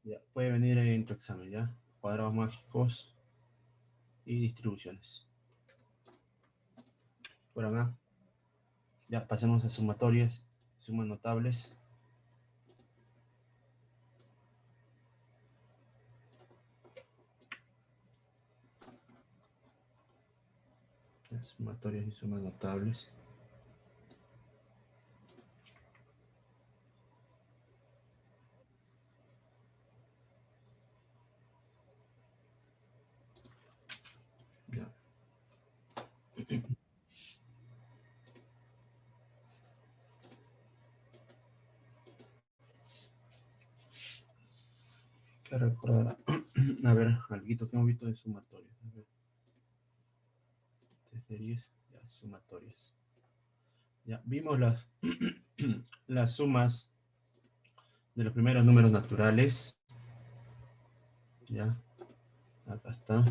Ya, puede venir en tu examen, ¿ya? Cuadrados mágicos y distribuciones. Por acá. Ya, pasemos a sumatorias, sumas notables. Ya, sumatorias y sumas notables. Ya. Que recordar. A ver, algo que hemos visto de sumatorias. A ver. Series, ya, sumatorias. Ya, vimos las sumas de los primeros números naturales. Ya, acá está.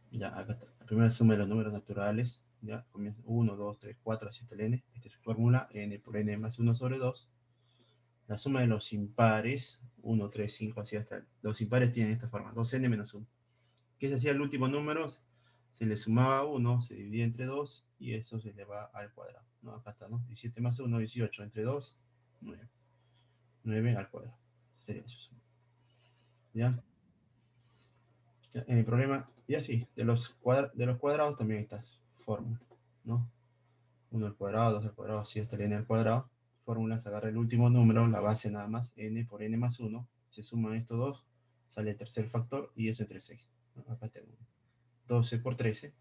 Ya, acá está. La primera suma de los números naturales. Ya, comienza 1, 2, 3, 4, así hasta el n. Esta es su fórmula, n por n más 1 sobre 2. La suma de los impares, 1, 3, 5, así hasta... Los impares tienen esta forma, 2n menos 1. ¿Qué se hacía el último número? Se le sumaba 1, se dividía entre 2 y eso se le va al cuadrado. ¿No? Acá está, ¿no? 17 más 1, 18, entre 2, 9. 9 al cuadrado. Sería eso. ¿Ya? En el problema, y así, de los cuadrados también está fórmula, ¿no? 1 al cuadrado, 2 al cuadrado, así hasta el n al cuadrado. Fórmula, se agarra el último número, la base nada más, n por n más 1. Se suman estos dos, sale el tercer factor y eso entre 6. ¿No? Acá tengo 12 por 13.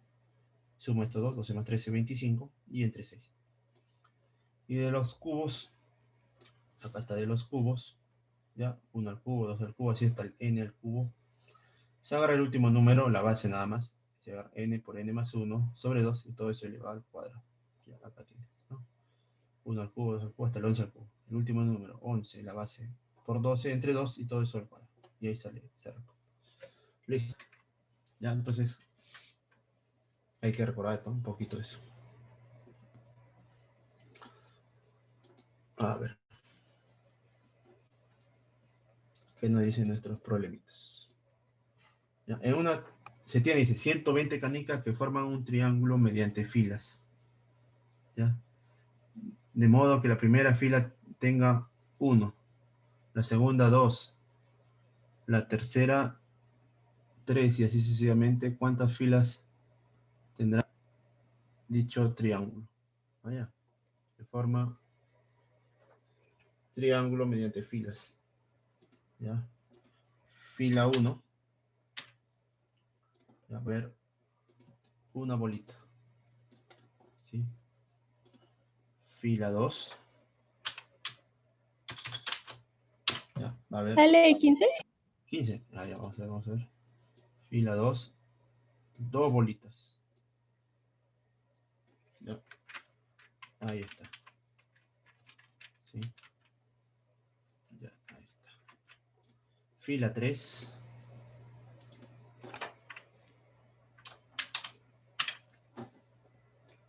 Sumo estos dos, 12 más 13, 25 y entre 6. Y de los cubos, acá está de los cubos, ya, 1 al cubo, 2 al cubo, así está el n al cubo. Se agarra el último número, la base nada más, se agarra n por n más 1 sobre 2 y todo eso elevado al cuadrado. Ya, acá tiene, ¿no? 1 al cubo, 2 al cubo, hasta el 11 al cubo. El último número, 11, la base por 12 entre 2 y todo eso al cuadrado. Y ahí sale, se responde. Listo. Ya, entonces hay que recordar esto, un poquito eso. A ver. ¿Qué nos dicen nuestros problemitas? Ya, en una se tiene, dice, 120 canicas que forman un triángulo mediante filas. ¿Ya? De modo que la primera fila tenga 1, la segunda 2, la tercera 3 y así sucesivamente. ¿Cuántas filas tendrá dicho triángulo? Vaya, se forma triángulo mediante filas. ¿Ya? Fila 1. A ver, una bolita. ¿Sí? Fila 2. Ya, a ver. ¿Sale 15? 15. Ah, ya, vamos a ver. Fila 2. 2 bolitas. Ya. Ahí está. ¿Sí? Ya, ahí está. Fila 3.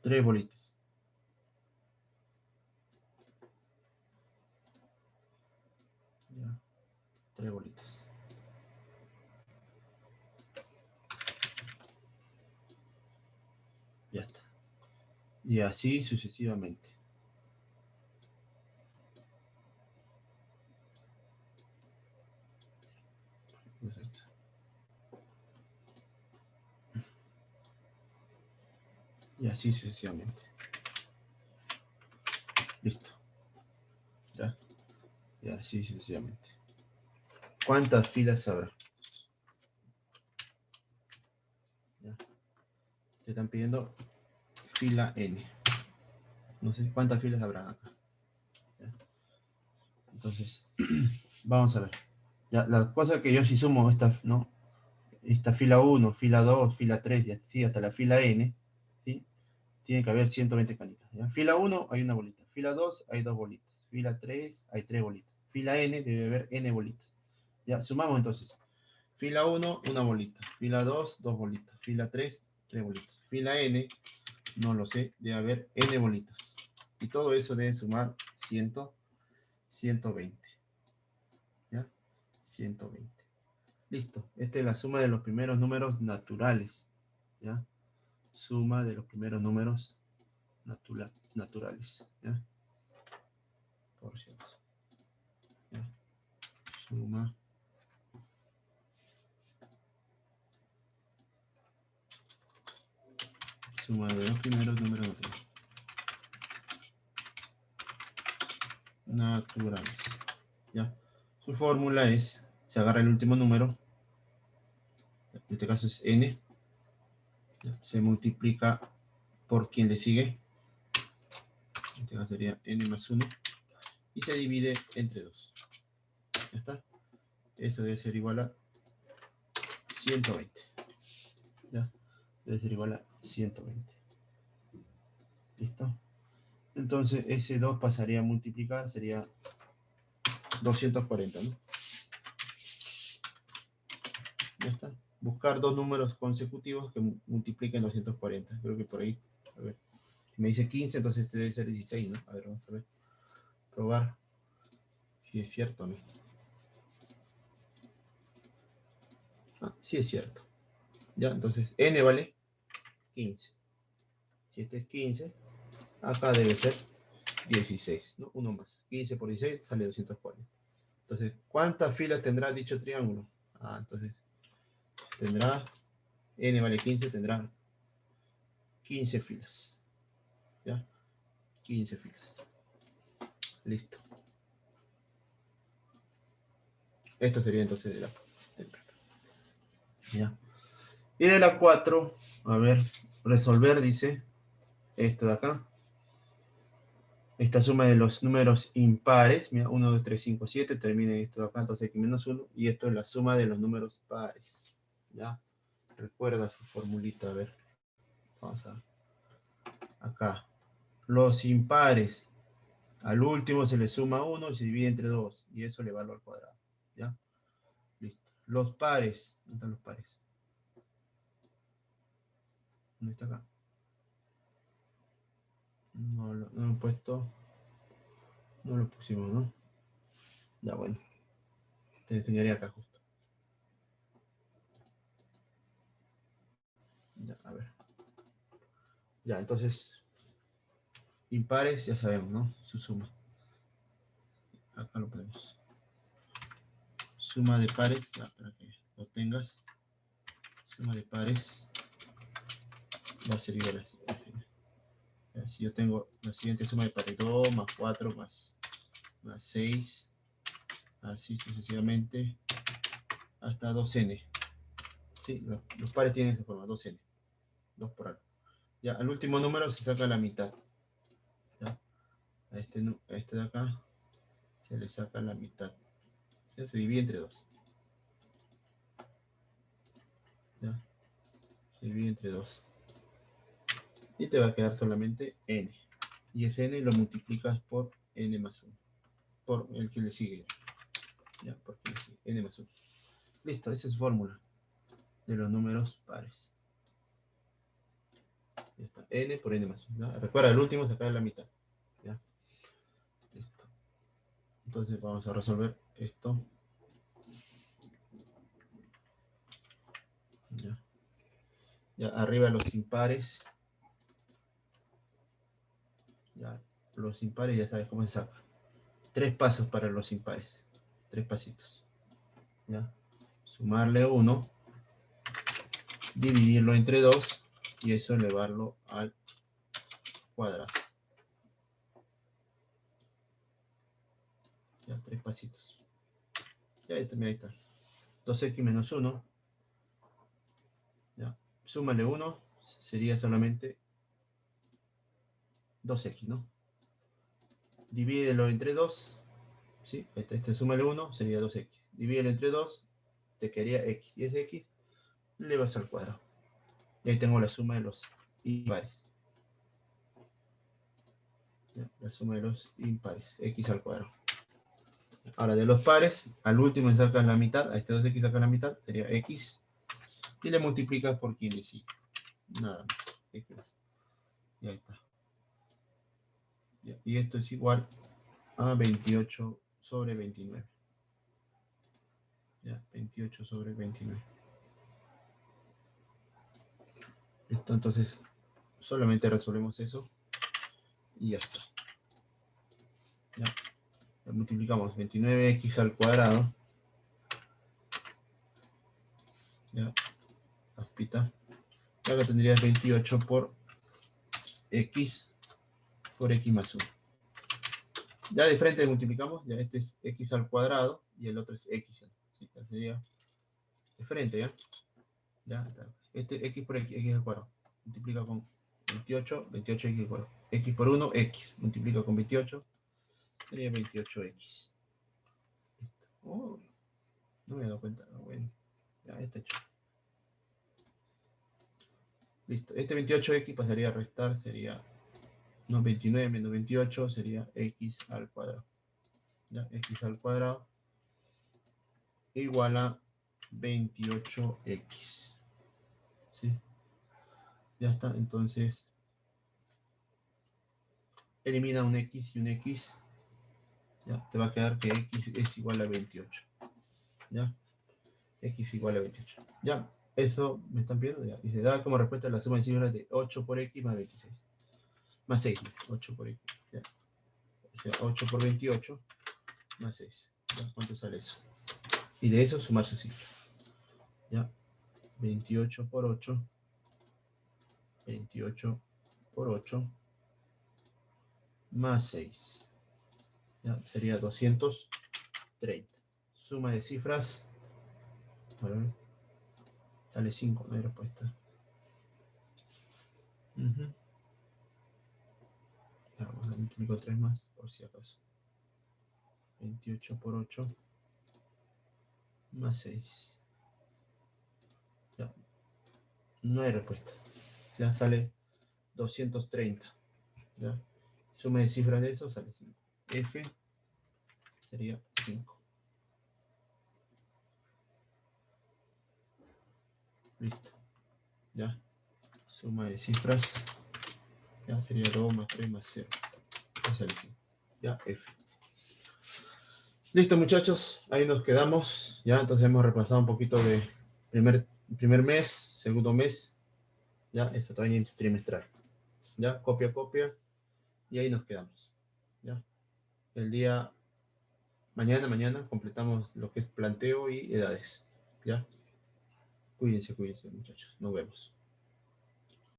3 bolitas. Ya. 3 bolitas. Ya está. Y así sucesivamente. Y así sucesivamente. Listo. Ya. Y así sucesivamente. ¿Cuántas filas habrá? Ya. Te están pidiendo fila N. No sé cuántas filas habrá acá. ¿Ya? Entonces, vamos a ver. Ya, la cosa que yo sí sumo esta, ¿no? Esta fila 1, fila 2, fila 3 y así hasta la fila N, ¿sí? Tiene que haber 120 canicas. ¿Ya? Fila 1 hay una bolita. Fila 2 hay 2 bolitas. Fila 3 hay 3 bolitas. Fila N debe haber N bolitas. Ya, sumamos entonces. Fila 1, una bolita. Fila 2, 2 bolitas. Fila 3, 3 bolitas. Fila N, no lo sé, debe haber N bolitas. Y todo eso debe sumar 120. 120. Listo. Esta es la suma de los primeros números naturales. ¿Ya? Suma de los primeros números naturales. ¿Ya? Por cierto. ¿Ya? Suma. Suma de los primeros números naturales. ¿Ya? Su fórmula es, se agarra el último número, en este caso es n, ¿ya? Se multiplica por quien le sigue, en este caso sería n más 1, y se divide entre 2. ¿Ya está? Eso debe ser igual a 120. ¿Ya? Debe ser igual a 120. ¿Listo? Entonces ese 2 pasaría a multiplicar, sería 240, ¿no? Ya está. Buscar dos números consecutivos que multipliquen 240. Creo que por ahí. A ver. Si me dice 15, entonces este debe ser 16, ¿no? A ver, vamos a ver. Probar si es cierto o no. Ah, sí es cierto. Ya, entonces n vale 15. Si este es 15, acá debe ser 16, ¿no? Uno más. 15 por 16 sale 240. Entonces, ¿cuántas filas tendrá dicho triángulo? Ah, entonces, tendrá, n vale 15, tendrá 15 filas. ¿Ya? 15 filas. Listo. Esto sería entonces de la... ¿Ya? Y de la 4, a ver, resolver, dice, esto de acá. Esta suma de los números impares, mira, 1, 2, 3, 5, 7, termina en esto de acá, entonces x menos 1, y esto es la suma de los números pares. ¿Ya? Recuerda su formulita, a ver. Vamos a ver. Acá. Los impares. Al último se le suma 1 y se divide entre 2, y eso le vale al cuadrado. ¿Ya? Listo. Los pares. ¿Dónde están los pares? ¿Dónde está acá? No lo he puesto. No lo pusimos, ¿no? Ya, bueno. Te enseñaría acá justo. Ya, a ver. Ya, entonces, impares, ya sabemos, ¿no? Su suma. Acá lo ponemos. Suma de pares, ya, para que lo tengas. Suma de pares va a ser igual a así. Si yo tengo la siguiente suma de pares, 2 más 4 más 6, así sucesivamente, hasta 2n. ¿Sí? Los pares tienen esta forma, 2n. 2 por algo. Ya, al último número se saca la mitad. ¿Ya? A este de acá se le saca la mitad. ¿Ya? Se divide entre 2. ¿Ya? Se divide entre 2. Y te va a quedar solamente n. Y ese n lo multiplicas por n más 1. Por el que le sigue. ¿Ya? Porque le sigue. N más 1. Listo, esa es su fórmula de los números pares. Ya está. N por n más 1. ¿Ya? Recuerda, el último sacar la mitad. ¿Ya? Listo. Entonces vamos a resolver esto. ¿Ya? Ya arriba los impares. Ya, los impares ya sabes cómo se saca. 3 pasos para los impares. 3 pasitos. ¿Ya? Sumarle 1, dividirlo entre 2 y eso elevarlo al cuadrado. Ya, 3 pasitos. Ya, ahí está. 2x menos 1. Ya. Súmale 1, sería solamente 2x, ¿no? Divídelo entre 2. ¿Sí? Súmale 1, sería 2x. Divídelo entre 2, te quedaría x. Y ese x le vas al cuadrado. Y ahí tengo la suma de los impares. ¿Ya? La suma de los impares, x al cuadrado. Ahora, de los pares, al último le sacas la mitad, a este 2x sacas la mitad, sería x. Y le multiplicas por quien le sigue. Nada más. X. Y ahí está. Y esto es igual a 28 sobre 29. Ya, 28 sobre 29. Listo, entonces solamente resolvemos eso y ya está. Ya, lo multiplicamos 29x al cuadrado. Ya, aspita. Y acá tendrías 28 por x más 1. Ya de frente multiplicamos, ya este es x al cuadrado y el otro es x. ¿Sí? Sería de frente, ¿ya? Ya está. Este x por x al cuadrado. Multiplica con 28, 28x al cuadrado. X por 1, x. Multiplica con 28, sería 28x. Listo. Oh, no me he dado cuenta. Bueno, ya está hecho. Listo. Este 28x pasaría a restar, sería, no, 29 menos 28 sería x al cuadrado. Ya, x al cuadrado igual a 28x. ¿Sí? Ya está, entonces elimina un x y un x. Ya, te va a quedar que x es igual a 28. ¿Ya? X igual a 28. Ya, eso me están pidiendo. Ya. Y se da como respuesta la suma de cifras de 8 por x más 26. Más 6, 8 por x. Ya. O sea, 8 por 28 más 6. ¿Ya? ¿Cuánto sale eso? Y de eso sumar su cifra. ¿Ya? 28 por 8. 28 por 8 más 6. ¿Ya? Sería 230. Suma de cifras. A ver. Sale 5, no hay respuesta. Vamos a multiplicar 3 más, por si acaso. 28 por 8 más 6. Ya. No hay respuesta. Ya sale 230. ¿Ya? Suma de cifras de eso sale 5. F sería 5. Listo. Ya. Suma de cifras. Ya sería 2 más 3 más 0. Ya sale 5. Ya, F. Listo, muchachos. Ahí nos quedamos. Ya, entonces hemos repasado un poquito de primer mes, segundo mes. Ya, esto también es trimestral. Ya, copia, copia. Y ahí nos quedamos. Ya. El día mañana completamos lo que es planteo y edades. ¿Ya? Cuídense, muchachos. Nos vemos.